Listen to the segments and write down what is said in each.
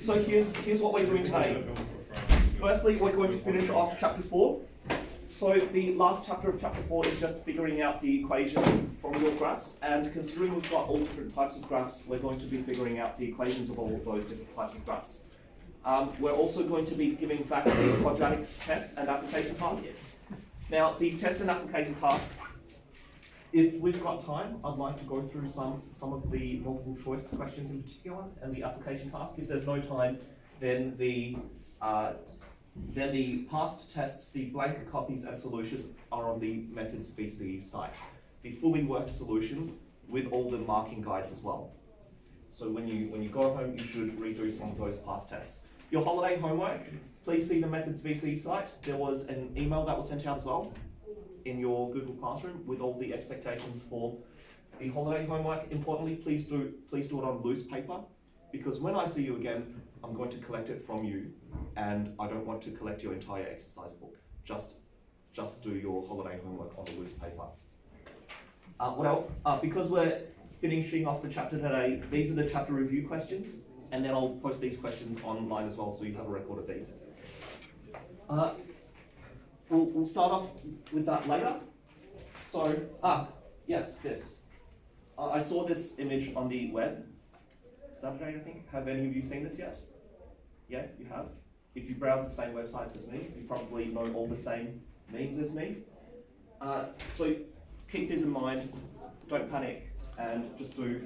So here's what we're doing today. Firstly, we're going to finish off chapter 4. So the last chapter of chapter 4 is just figuring out the equations from your graphs, and considering we've got all different types of graphs, we're going to be figuring out the equations of all of those different types of graphs. We're also going to be giving back the quadratics test and application task. Now, the test and application task, if we've got time, I'd like to go through some of the multiple choice questions in particular, and the application task. If there's no time, then the past tests, the blank copies and solutions are on the Methods VCE site. The fully worked solutions with all the marking guides as well. So when you go home, you should redo some of those past tests. Your holiday homework, please see the Methods VCE site. There was an email that was sent out as well in your Google Classroom with all the expectations for the holiday homework. Importantly, please do it on loose paper, because when I see you again, I'm going to collect it from you, and I don't want to collect your entire exercise book. Just do your holiday homework on the loose paper. What else? Because we're finishing off the chapter today, these are the chapter review questions, and then I'll post these questions online as well, so you have a record of these. We'll start off with that later. So, yes, this. I saw this image on the web Saturday, I think. Have any of you seen this yet? Yeah, you have? If you browse the same websites as me, you probably know all the same memes as me. So keep this in mind, don't panic, and just do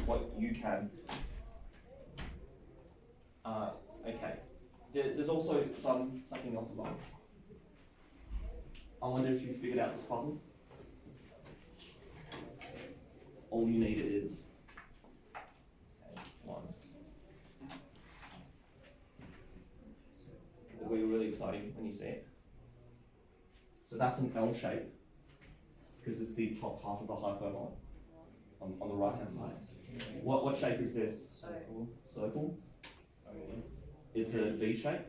what you can. Okay. There's also something else as well. I wonder if you figured out this puzzle. All you need is one. It'll be really exciting when you see it. So that's an L shape, because it's the top half of the hyperbola on the right hand side. What shape is this? Circle. It's a V shape.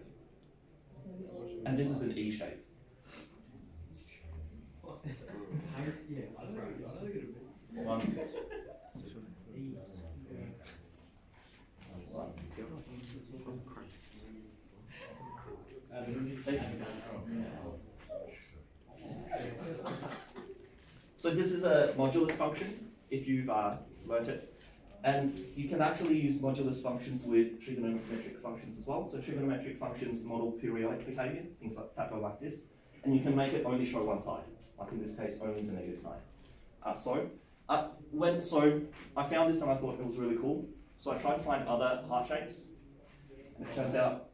And this is an E shape. One. So this is a modulus function, if you've learnt it. And you can actually use modulus functions with trigonometric functions as well. So trigonometric functions model periodic behavior, things like that go like this. And you can make it only show one side, like in this case, only the negative side. So I found this and I thought it was really cool. So I tried to find other heart shapes. And it turns out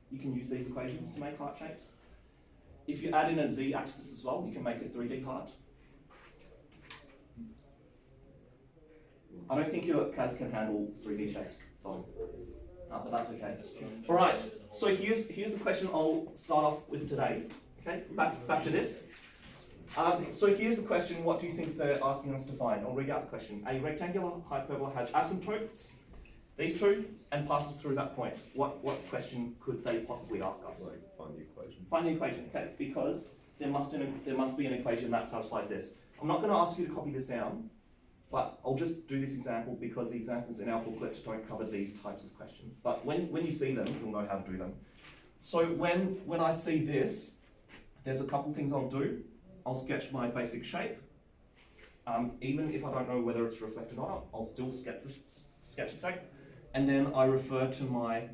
you can use these equations to make heart shapes. If you add in a z-axis as well, you can make a 3D heart. I don't think your CAS can handle 3D shapes, though. But that's okay. All right, so here's the question I'll start off with today. Okay, back to this. So here's the question, what do you think they're asking us to find? I'll read out the question. A rectangular hyperbola has asymptotes, these two, and passes through that point. What question could they possibly ask us? Like, find the equation. Find the equation, okay, because there must be an equation that satisfies this. I'm not going to ask you to copy this down, but I'll just do this example because the examples in our booklet don't cover these types of questions. But when you see them, you'll know how to do them. So when I see this, there's a couple things I'll do. I'll sketch my basic shape. Even if I don't know whether it's reflected or not, I'll still sketch the shape. And then I refer to my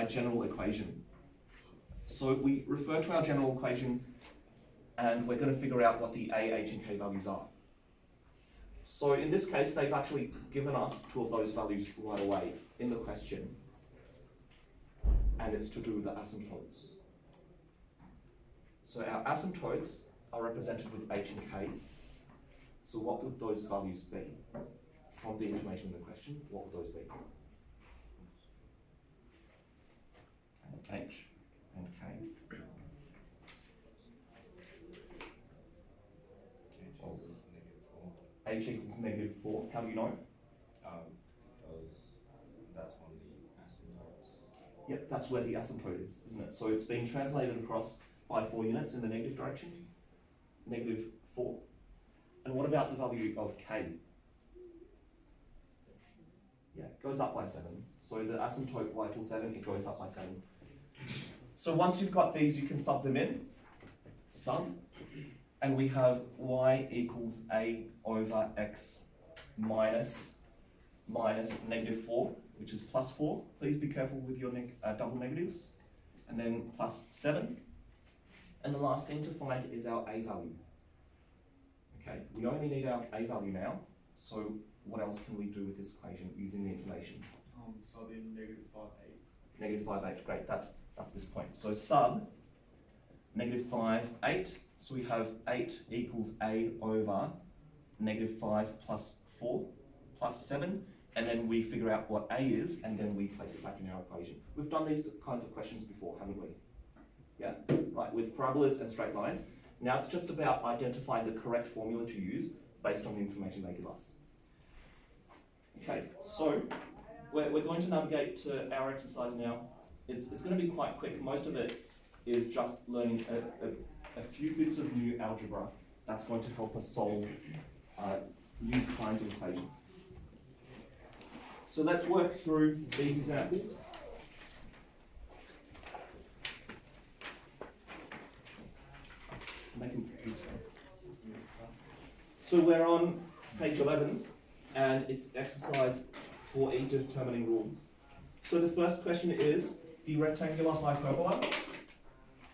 general equation. So we refer to our general equation, and we're going to figure out what the A, H, and K values are. So in this case, they've actually given us two of those values right away in the question, and it's to do with the asymptotes. So our asymptotes are represented with H and K. So what would those values be? From the information in the question, what would those be? H and K. H equals -4. How do you know? Because that's one of the asymptotes. Yep, that's where the asymptote is, isn't it? So it's being translated across by 4 units in the negative direction, -4. And what about the value of K? Yeah, it goes up by 7. So the asymptote y equals 7, it goes up by 7. So once you've got these, you can sub them in. Sub. And we have y equals a over x minus -4, which is plus 4. Please be careful with your double negatives. And then plus 7. And the last thing to find is our a value. Okay, we only need our a value now. So what else can we do with this equation using the information? Sub in -5, 8. -5, 8, great, that's this point. So sub -5, 8, so we have 8 equals a over -5 plus 4 plus 7, and then we figure out what a is, and then we place it back in our equation. We've done these kinds of questions before, haven't we? Yeah, right, with parabolas and straight lines. Now it's just about identifying the correct formula to use based on the information they give us. Okay, so we're going to navigate to our exercise now. It's going to be quite quick. Most of it is just learning a few bits of new algebra that's going to help us solve new kinds of equations. So let's work through these examples. Make them beautiful. So we're on page 11, and it's exercise 4E, determining rules. So the first question is the rectangular hyperbola,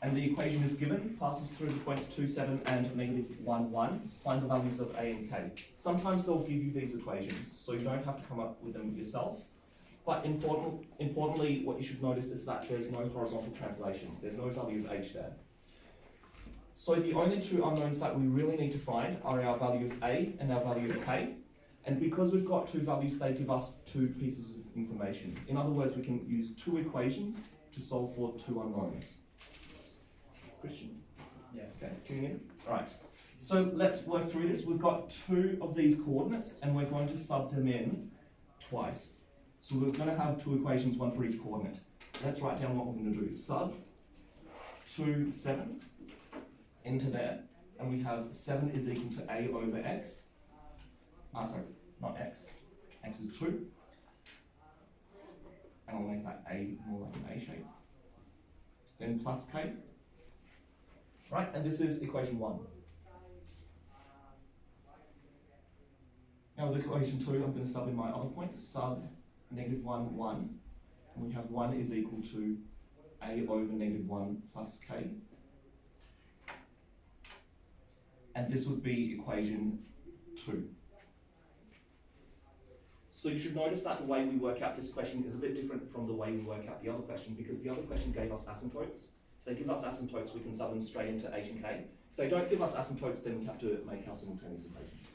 and the equation is given, passes through the points 2, 7 and -1, 1. Find the values of a and k. Sometimes they'll give you these equations, so you don't have to come up with them yourself. But importantly, what you should notice is that there's no horizontal translation. There's no value of h there. So the only two unknowns that we really need to find are our value of a and our value of k. And because we've got two values, they give us two pieces of information. In other words, we can use two equations to solve for two unknowns. Christian? Yeah. Okay, tuning in? Alright. So let's work through this. We've got two of these coordinates, and we're going to sub them in twice. So we're going to have two equations, one for each coordinate. Let's write down what we're going to do. Sub 2, 7 into there, and we have 7 is equal to a over x. Sorry, not x. X is 2. And I'll make that a more like an A shape. Then plus k. Right, and this is equation 1. Now with equation 2, I'm going to sub in my other point. Sub -1, 1. And we have 1 is equal to a over -1 plus k. And this would be equation 2. So you should notice that the way we work out this question is a bit different from the way we work out the other question, because the other question gave us asymptotes. If they give us asymptotes, we can sub them straight into h and k. If they don't give us asymptotes, then we have to make our simultaneous equations.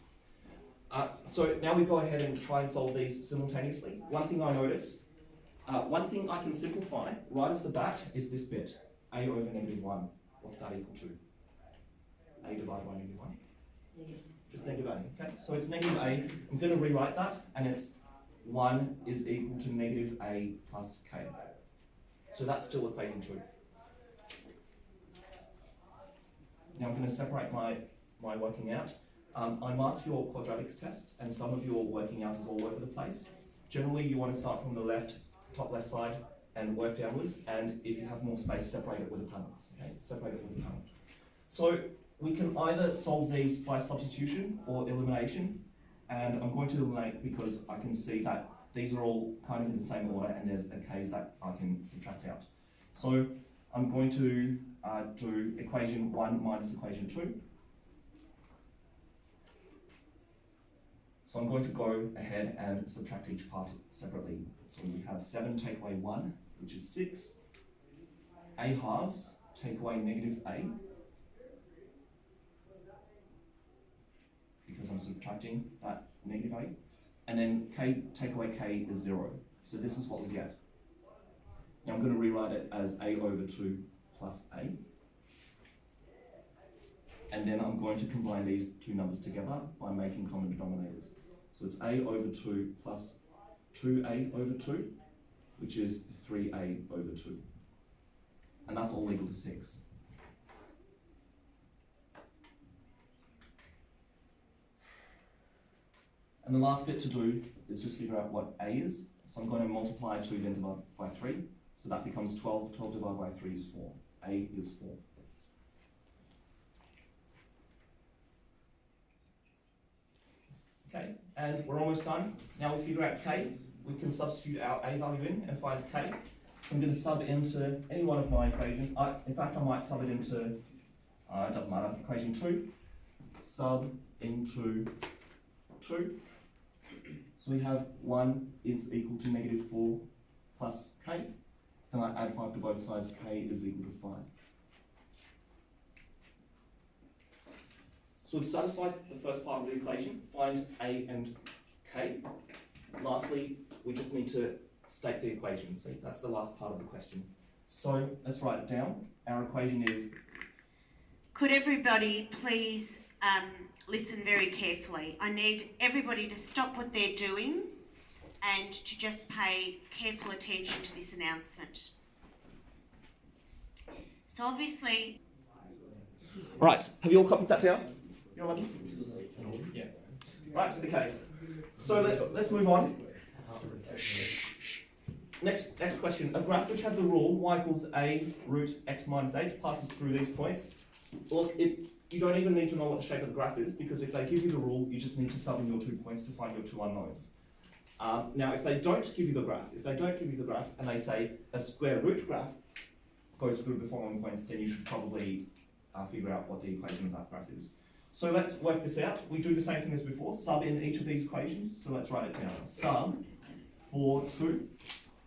So now we go ahead and try and solve these simultaneously. One thing I notice, one thing I can simplify right off the bat is this bit, a over -1. What's that equal to? A divided by -1? Just negative a, okay? So it's negative a. I'm going to rewrite that, and it's 1 is equal to negative a plus k. So that's still equation 2. Now I'm going to separate my working out. I marked your quadratics tests, and some of your working out is all over the place. Generally, you want to start from the top left side, and work downwards, and if you have more space, separate it with a panel. Okay, separate it with a panel. So we can either solve these by substitution or elimination, and I'm going to eliminate because I can see that these are all kind of in the same order, and there's a k's that I can subtract out. So I'm going to do equation 1 minus equation 2. So I'm going to go ahead and subtract each part separately. So we have 7 take away 1, which is 6. A halves take away negative a, because I'm subtracting that negative a. And then k take away k is 0. So this is what we get. Now I'm going to rewrite it as a over 2 plus a. And then I'm going to combine these two numbers together by making common denominators. So it's a over 2 plus 2a over 2, which is 3a over 2. And that's all equal to 6. And And the last bit to do is just figure out what a is. So I'm going to multiply 2 then divide by 3. So that becomes 12. 12 divided by 3 is 4. A is 4. Okay, and we're almost done. Now we figure out k. We can substitute our a value in and find k. So I'm going to sub into any one of my equations. In fact, I might sub it into, it doesn't matter, equation 2. Sub into 2. So we have 1 is equal to negative 4 plus k. Then I add 5 to both sides, k is equal to 5. So we've satisfied the first part of the equation, find a and k. Lastly, we just need to state the equation. See, that's the last part of the question. So let's write it down. Our equation is... Could everybody please listen very carefully? I need everybody to stop what they're doing and to just pay careful attention to this announcement. So obviously... Right, have you all copied that down? Your 11s? Yeah. Right, okay. So let's move on. Next question. A graph which has the rule y equals a root x minus h passes through these points. Look, you don't even need to know what the shape of the graph is, because if they give you the rule, you just need to sub in your 2 points to find your 2 unknowns. Now, if they don't give you the graph, and they say a square root graph goes through the following points, then you should probably figure out what the equation of that graph is. So let's work this out. We do the same thing as before, sub in each of these equations. So let's write it down. Sub for 2,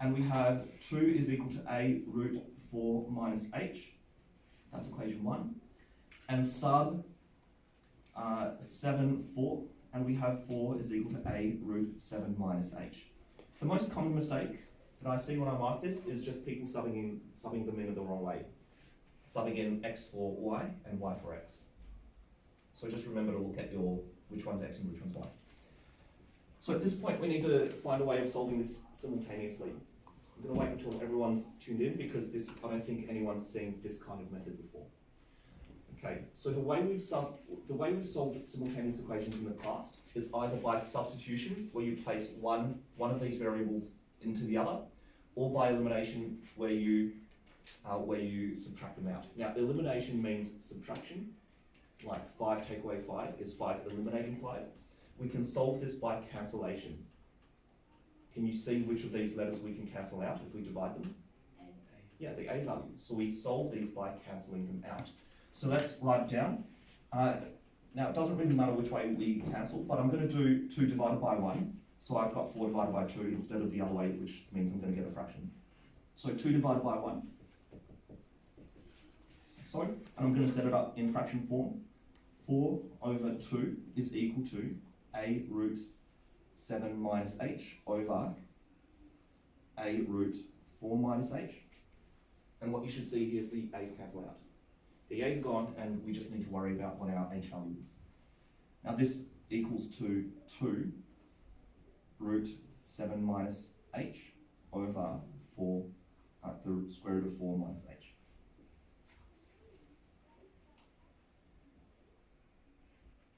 and we have 2 is equal to a root 4 minus h. That's equation 1. And sub 7, 4, and we have 4 is equal to a root 7 minus h. The most common mistake that I see when I mark this is just people subbing them in the wrong way. Subbing in x for y and y for x. So just remember to look at which one's x and which one's y. So at this point we need to find a way of solving this simultaneously. I'm going to wait until everyone's tuned in, because I don't think anyone's seen this kind of method before. Okay, so the way we've solved simultaneous equations in the past is either by substitution, where you place one of these variables into the other, or by elimination, where you subtract them out. Now, elimination means subtraction. Like 5 take away 5 is 5 eliminating 5. We can solve this by cancellation. Can you see which of these letters we can cancel out if we divide them? Yeah, the a value. So we solve these by cancelling them out. So let's write it down. Now, it doesn't really matter which way we cancel, but I'm going to do 2 divided by 1. So I've got 4 divided by 2 instead of the other way, which means I'm going to get a fraction. So 2 divided by 1. So, and I'm going to set it up in fraction form. 4 over 2 is equal to a root 7 minus h over a root 4 minus h. And what you should see here is the a's cancel out. The a's gone, and we just need to worry about what our h value is. Now this equals to 2 root 7 minus h over 4, the square root of 4 minus h.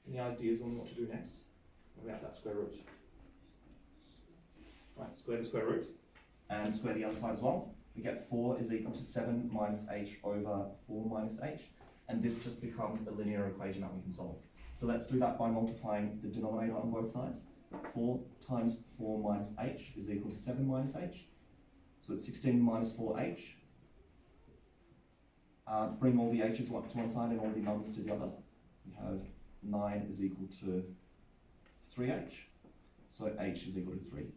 Any ideas on what to do next? What about that square root? Right, square the square root, and square the other side as well. We get 4 is equal to 7 minus h over 4 minus h, and this just becomes a linear equation that we can solve. So let's do that by multiplying the denominator on both sides. 4 times 4 minus h is equal to 7 minus h. So it's 16 minus 4h. Bring all the h's to one side and all the numbers to the other. We have 9 is equal to 3h. So h is equal to 3.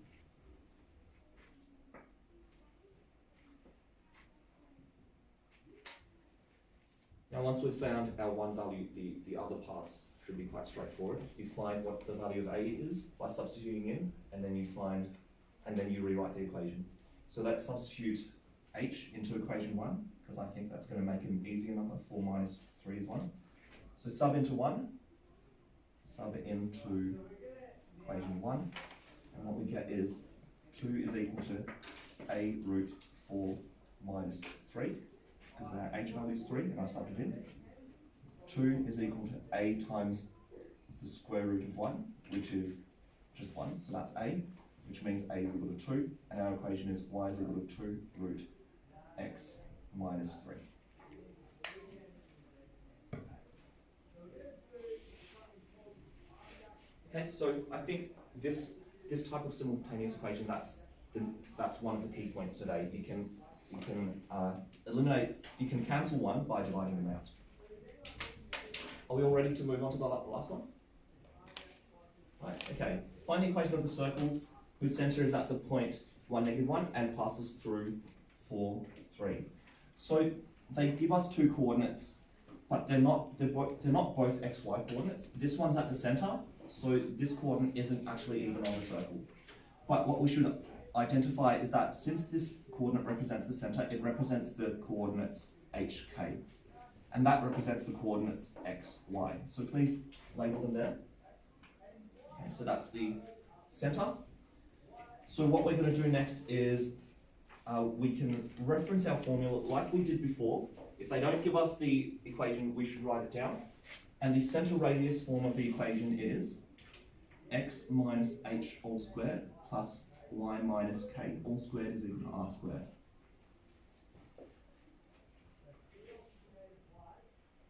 Now once we've found our one value, the other parts should be quite straightforward. You find what the value of a is by substituting in, and then you rewrite the equation. So let's substitute h into equation 1, because I think that's going to make an easier number. 4 minus 3 is 1. So sub into 1, sub into equation 1, and what we get is 2 is equal to a root 4 minus 3. Because our h value is 3, and I've subbed it in. 2 is equal to a times the square root of 1, which is just 1, so that's a, which means a is equal to 2, and our equation is y is equal to 2 root x minus 3. Okay, so I think this type of simultaneous equation, that's one of the key points today. You can eliminate, you can cancel one by dividing them out. Are we all ready to move on to the last one? Right, okay. Find the equation of the circle whose centre is at the point 1, negative 1 and passes through 4, 3. So they give us two coordinates, but they're not both xy coordinates. This one's at the centre, so this coordinate isn't actually even on the circle. But what we should identify is that since this coordinate represents the centre, it represents the coordinates hk. And that represents the coordinates x, y. So please label them there. Okay, so that's the centre. So what we're going to do next is we can reference our formula like we did before. If they don't give us the equation, we should write it down. And the centre radius form of the equation is x minus h all squared plus y minus k all squared is equal to r squared.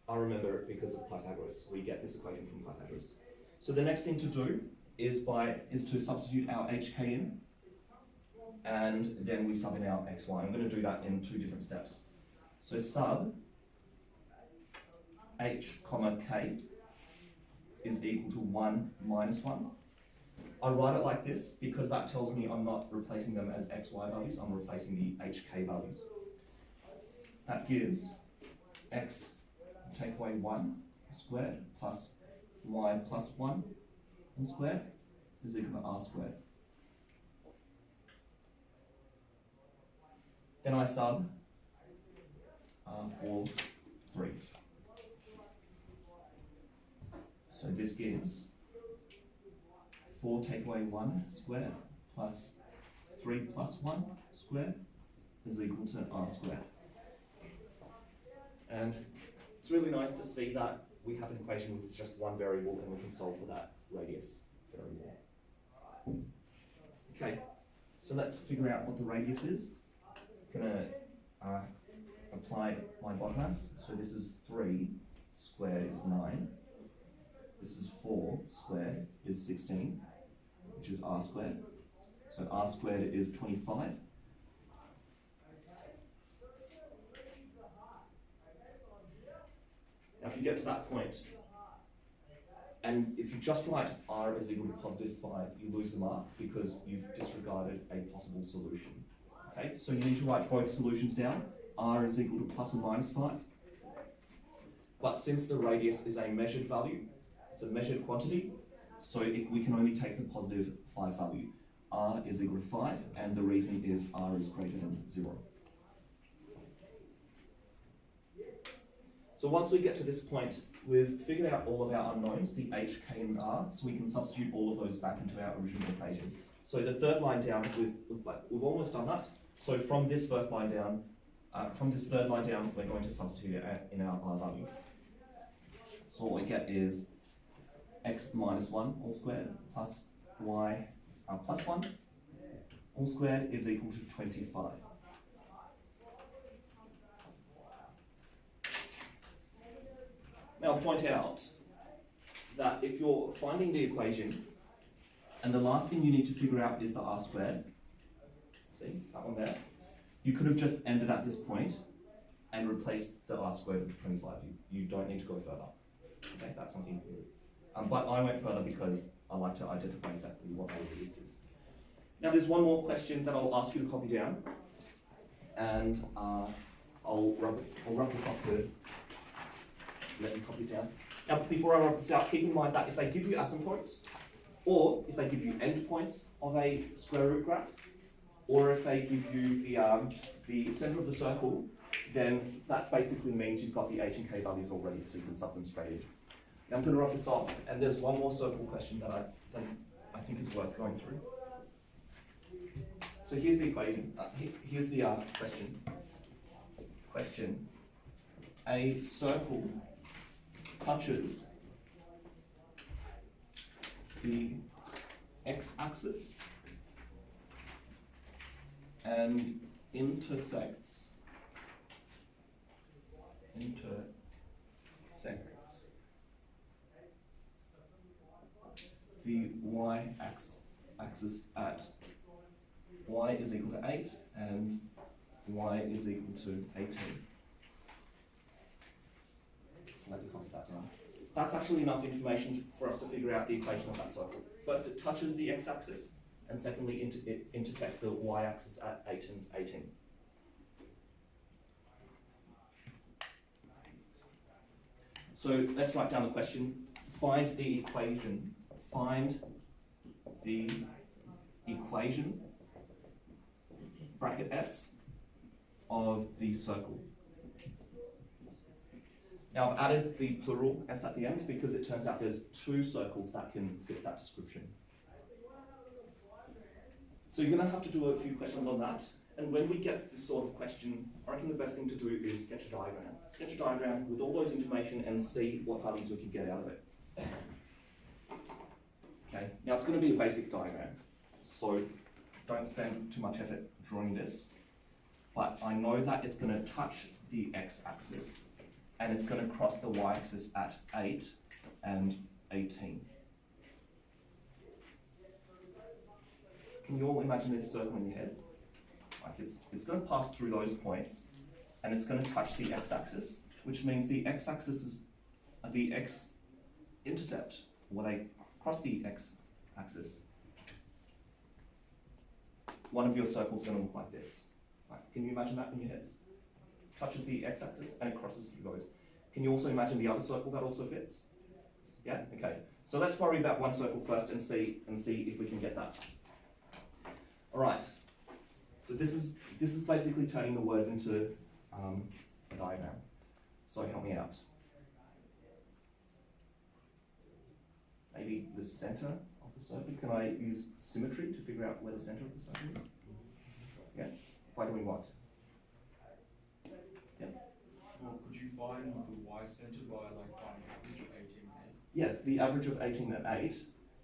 I remember it because of Pythagoras. We get this equation from Pythagoras. So the next thing to do is to substitute our hk in, and then we sub in our xy. I'm going to do that in two different steps. So sub h comma k is equal to 1 minus 1. I write it like this because that tells me I'm not replacing them as xy values, I'm replacing the hk values. That gives x take away 1 squared plus y plus 1 all squared is equal to r squared. Then I sub for 3. So this gives 4 take away 1 squared plus 3 plus 1 squared is equal to r squared. And it's really nice to see that we have an equation with just one variable and we can solve for that radius variable. Okay, so let's figure out what the radius is. I'm going to apply my BODMAS. So this is 3 squared is 9. This is 4 squared is 16, which is r squared. So r squared is 25. Now if you get to that point, and if you just write r is equal to positive 5, you lose the mark because you've disregarded a possible solution. Okay, so you need to write both solutions down. R is equal to plus or minus 5. But since the radius is a measured value, it's a measured quantity, so we can only take the positive 5 value. R is equal to 5, and the reason is R is greater than 0. So once we get to this point, we've figured out all of our unknowns, the h, k, and r, so we can substitute all of those back into our original equation. So the third line down, we've almost done that. So from this first line down, from this third line down, we're going to substitute it in our r value. So what we get is x minus 1 all squared plus y plus 1 all squared is equal to 25. Now I'll point out that if you're finding the equation and the last thing you need to figure out is the r squared, see that one there, you could have just ended at this point and replaced the r squared with 25. You don't need to go further. Okay, that's something you can do. But I went further because I like to identify exactly what radius is. Now there's one more question that I'll ask you to copy down, and I'll rub this off to let you copy it down. Now before I rub this out, keep in mind that if they give you asymptotes, or if they give you endpoints of a square root graph, or if they give you the centre of the circle, then that basically means you've got the h and k values already, so you can sub them straight in. Now I'm going to rub this off, and there's one more circle question that I think is worth going through. So here's the equation. Here's the question. Question: a circle touches the x-axis and intersects the y-axis at y is equal to 8 and y is equal to 18. Let me copy that down. That's actually enough information for us to figure out the equation of that circle. First, it touches the x-axis, and secondly, it intersects the y-axis at 8 and 18. So let's write down the question. Find the equation. Find the equation, bracket S, of the circle. Now I've added the plural S at the end because it turns out there's 2 circles that can fit that description. So you're going to have to do a few questions on that. And when we get this sort of question, I reckon the best thing to do is sketch a diagram. Sketch a diagram with all those information and see what values we can get out of it. Okay, now it's going to be a basic diagram, so don't spend too much effort drawing this. But I know that it's going to touch the x-axis and it's going to cross the y-axis at 8 and 18. Can you all imagine this circle in your head? Like it's going to pass through those points and it's going to touch the x-axis, which means the x-axis is the x-intercept, when I cross the x-axis. One of your circles is going to look like this. Right. Can you imagine that in your head? Touches the x-axis and it crosses through those. Can you also imagine the other circle that also fits? Yeah? Okay. So let's worry about one circle first and see if we can get that. Alright. So this is basically turning the words into a diagram. So help me out. Maybe the center of the circle. Can I use symmetry to figure out where the center of the circle is? Yeah? By doing what? Yeah? Well, could you find the y center by like finding average of 18 and 8? Yeah, the average of 18 and 8,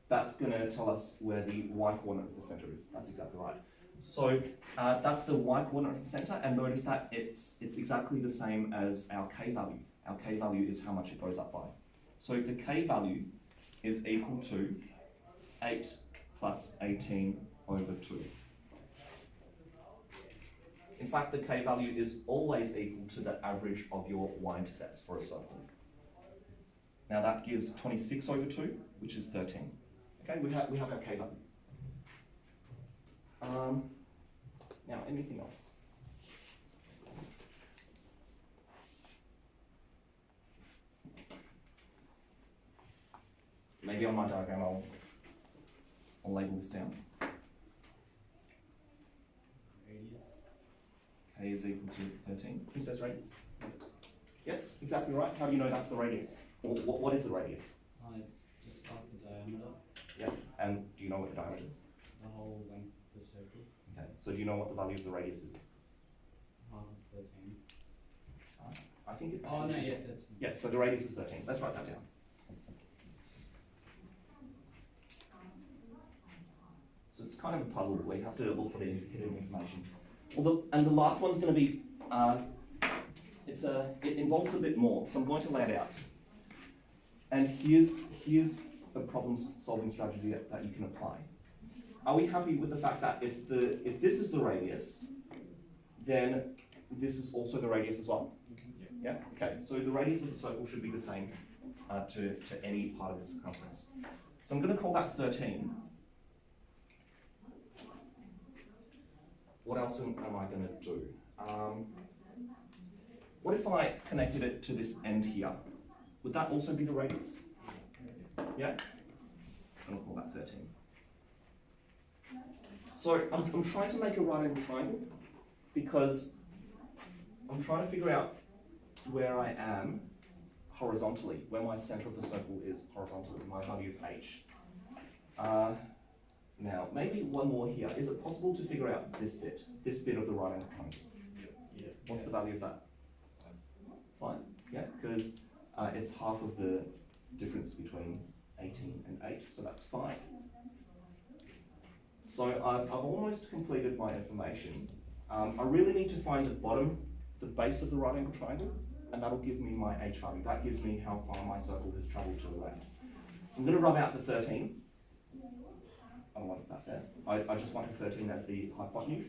that's going to tell us where the y coordinate of the center is. That's exactly right. So that's the y coordinate of the center, and notice that it's exactly the same as our k value. Our k value is how much it goes up by. So the k value is equal to 8 plus 18 over 2. In fact, the k value is always equal to the average of your y-intercepts for a circle. Now that gives 26 over 2, which is 13. Okay, we have our k value. Now, anything else? Maybe on my diagram I'll label this down. Radius. K is equal to 13. Who says radius? Yes, exactly right. How do you know that's the radius? Or what is the radius? It's just half the diameter, Yeah. And do you know what the diameter is? the whole length of the circle, Okay. So do you know what the value of the radius is? half of 13. I think it. Oh, no, actually- yeah, 13. Yeah. So the radius is 13. Let's write that down. So it's kind of a puzzle where you have to look for the hidden information. Well, and the last one's going to be, it involves a bit more. So I'm going to lay it out. And here's a problem-solving strategy that you can apply. Are we happy with the fact that if this is the radius, then this is also the radius as well? Yeah. Okay. So the radius of the circle should be the same to any part of the circumference. So I'm going to call that 13. What else am I going to do? What if I connected it to this end here? Would that also be the radius? Yeah? I'm going to call that 13. So I'm trying to make a right angle triangle because I'm trying to figure out where I am horizontally, where my center of the circle is horizontally, my value of h. Now, maybe one more here. Is it possible to figure out this bit of the right angle triangle? Yeah. What's the value of that? 5. Yeah, because it's half of the difference between 18 and 8, so that's 5. So I've almost completed my information. I really need to find the base of the right angle triangle, and that'll give me my h value. That gives me how far my circle has travelled to the left. So I'm going to rub out the 13. I don't want that there. I just want the 13 as the hypotenuse.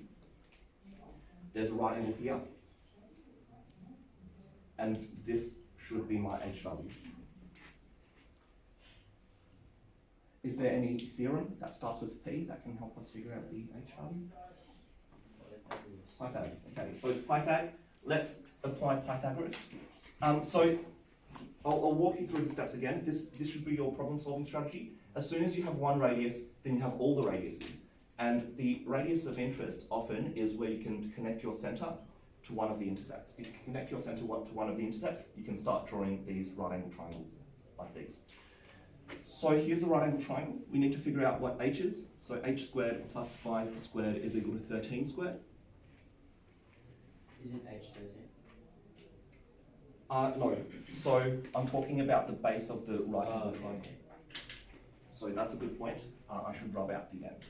There's a right angle here. And this should be my h value. Is there any theorem that starts with P that can help us figure out the h value? Pythag. Okay, so it's Pythag. Let's apply Pythagoras. So I'll walk you through the steps again. This should be your problem-solving strategy. As soon as you have one radius, then you have all the radiuses. And the radius of interest often is where you can connect your center to one of the intercepts. If you can connect your center to one of the intercepts, you can start drawing these right angle triangles like these. So here's the right angle triangle. We need to figure out what h is. So h squared plus 5 squared is equal to 13 squared. Isn't h 13? No. So I'm talking about the base of the right angle okay. triangle. So that's a good point. I should rub out the end.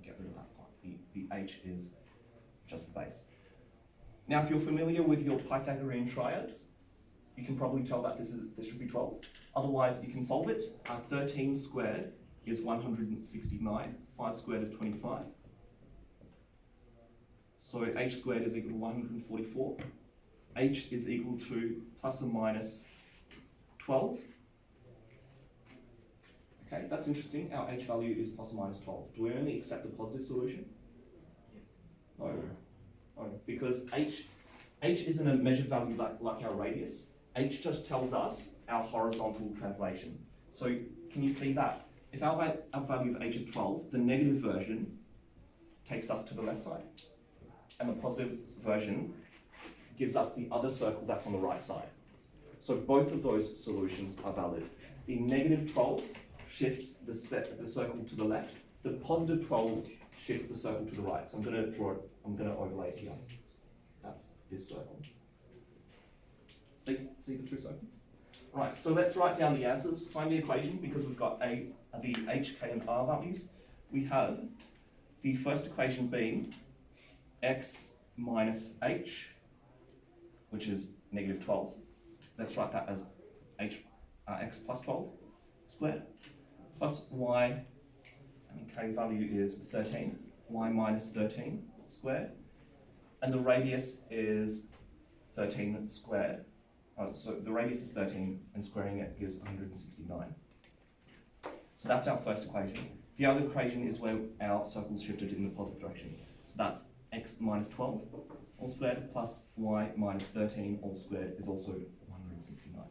Get rid of that part. The h is just the base. Now, if you're familiar with your Pythagorean triads, you can probably tell that this should be 12. Otherwise, you can solve it. 13 squared is 169. 5 squared is 25. So h squared is equal to 144. H is equal to plus or minus 12. Okay, that's interesting. Our h value is plus or minus 12. Do we only accept the positive solution? No. No, because h isn't a measured value like our radius. H just tells us our horizontal translation. So can you see that? If our value of h is 12, the negative version takes us to the left side. And the positive version gives us the other circle that's on the right side. So both of those solutions are valid. The negative 12 shifts the circle to the left. The positive 12 shifts the circle to the right. So I'm going to draw it, I'm going to overlay it here. That's this circle. See the two circles? Right, so let's write down the answers. Find the equation because we've got the h, k, and r values. We have the first equation being x minus h, which is negative 12. Let's write that as x plus 12 squared, plus y, and k value is 13, y minus 13 squared, and the radius is 13 squared. So the radius is 13, and squaring it gives 169. So that's our first equation. The other equation is where our circle's shifted in the positive direction. So that's x minus 12 all squared plus y minus 13 all squared is also 169.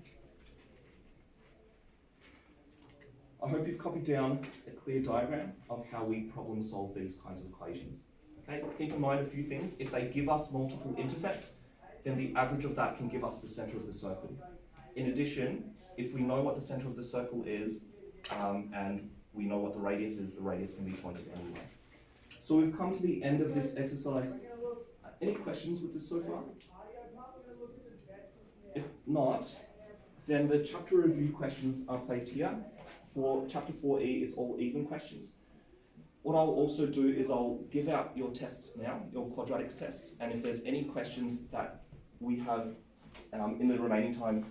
I hope you've copied down a clear diagram of how we problem solve these kinds of equations. Okay, keep in mind a few things. If they give us multiple intercepts, then the average of that can give us the center of the circle. In addition, if we know what the center of the circle is and we know what the radius is, the radius can be pointed anywhere. So we've come to the end of this exercise. Any questions with this so far? If not, then the chapter review questions are placed here. For chapter 4E, it's all even questions. What I'll also do is I'll give out your tests now, your quadratics tests, and if there's any questions that we have in the remaining time,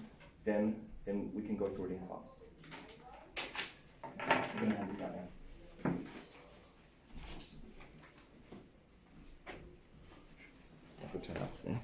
then we can go through it in class. I'm going to hand this out now. I'll turn up there.